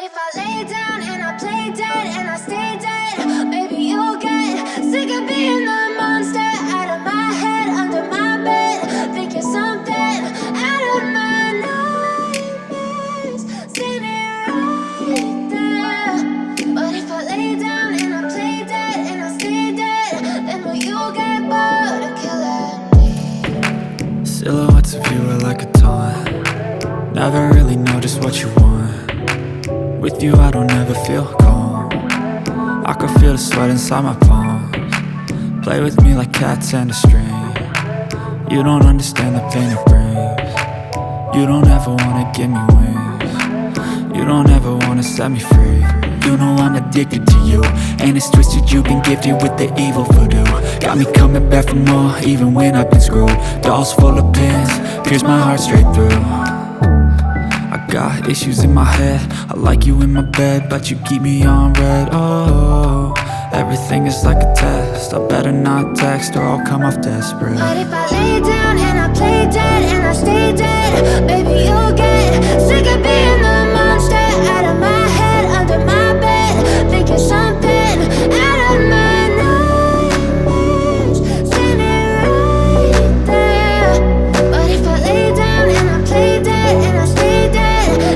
if I lay down and I play dead and I stay dead, maybe you'll get sick of being the monster out of my head, under my bed. Think you're something out of my nightmares, seen it right there. But if I lay down and I play dead and I stay dead, then will you get bored of killing me? Silhouettes of you are like a taunt. Never really know just what you want. With you I don't ever feel calm. I can feel the sweat inside my palms. Play with me like cats and a string. You don't understand the pain it brings. You don't ever wanna give me wings. You don't ever wanna set me free. You know I'm addicted to you, and it's twisted, you've been gifted with the evil voodoo. Got me coming back for more, even when I've been screwed. Dolls full of pins, pierce my heart straight through. Got issues in my head, I like you in my bed, but you keep me on red. Oh, everything is like a test. I better not text or I'll come off desperate. But if I lay down and I play dead and I stay dead, baby you'll get sick of being the monster out of my head, under my bed. Think you're something out of my nightmares, seen it right there. But if I lay down and I play dead and I stay dead,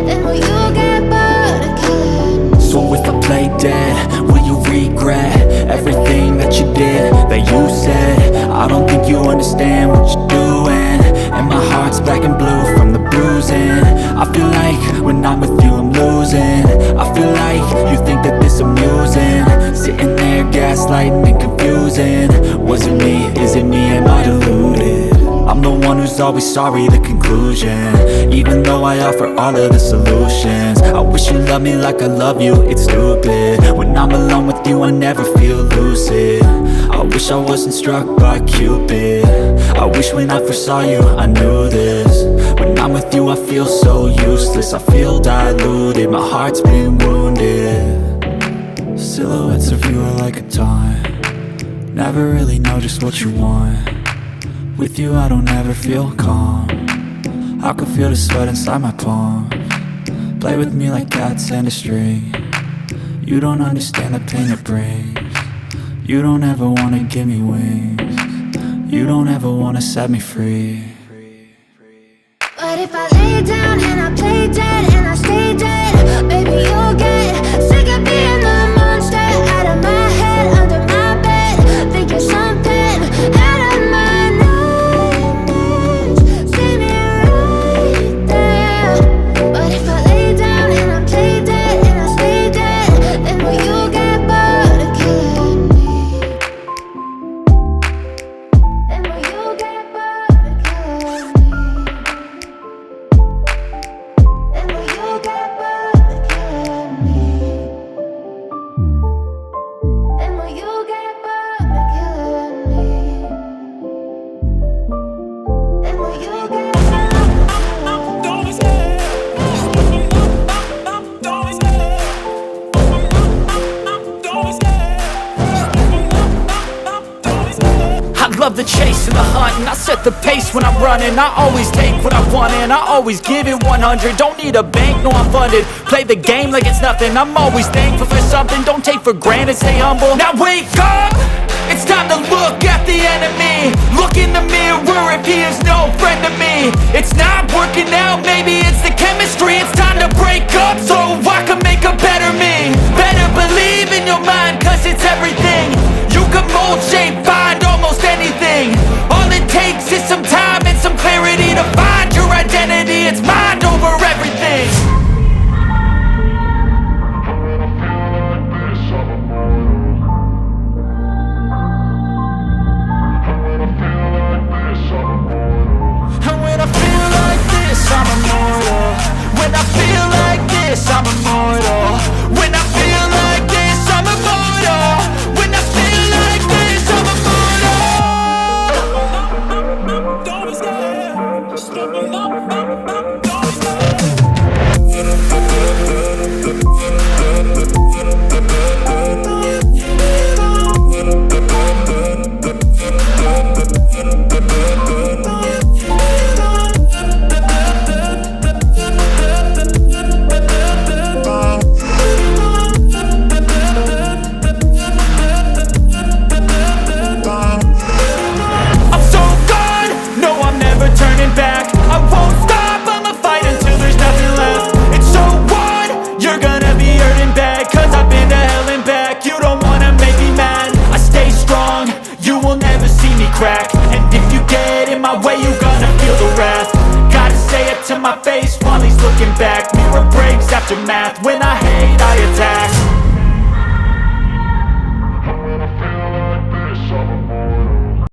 then will you get bored of killing me? So if I play dead, will you regret everything that you did, that you said? I don't think you understand what you're doing, and my heart's black and blue from the bruising. I feel like when I'm with you I'm losing. I feel like you think that this amusing, sitting there gaslighting and confusing. Was it me? Is it me? Am I deluded? I'm the one who's always sorry, the conclusion, even though I offer all of the solutions. I wish you loved me like I love you, it's stupid. When I'm alone with you I never feel lucid. I wish I wasn't struck by Cupid. I wish when I first saw you I knew this. When I'm with you I feel so useless, I feel diluted, my heart's been wounded. Silhouettes of you are like a taunt. Never really know just what you want. With you I don't ever feel calm. I can feel the sweat inside my palms. Play with me like cats and a string. You don't understand the pain it brings. You don't ever wanna give me wings. You don't ever wanna set me free. But if I lay down and I play dead and I stay dead, baby you'll get sick of being the monster out of my head, under my bed. Think you're something out of my nightmares, seen it right there. But if I lay down and I play dead and I stay dead, then will you get bored of killing me? Then will you get bored of killing me? Then will you get bored of killing me? Then will you get bored of killing me? Then will you get bored of killing me? I love the chase and the hunt, and I set the pace when I'm running. I always take what I want and I always give it 100. Don't need a bank, no I'm funded. Play the game like it's nothing. I'm always thankful for something. Don't take for granted, stay humble. Now wake up! It's time to look at the enemy. Look in the mirror if he is no friend to me. It's not working out, maybe it's the chemistry. It's time to break up so I can make a better me. Better believe in your mind, cause it's everything. You can mold, shape, find almost anything. All it takes is some time and some clarity to find your identity. It's mind over everything. And when I feel like this, I'm immortal. When I feel like this, I'm immortal. When I feel like this, I'm immortal. When I feel like this, I'm immortal. while he's looking back. Mirror breaks, aftermath. When I hate, I attack.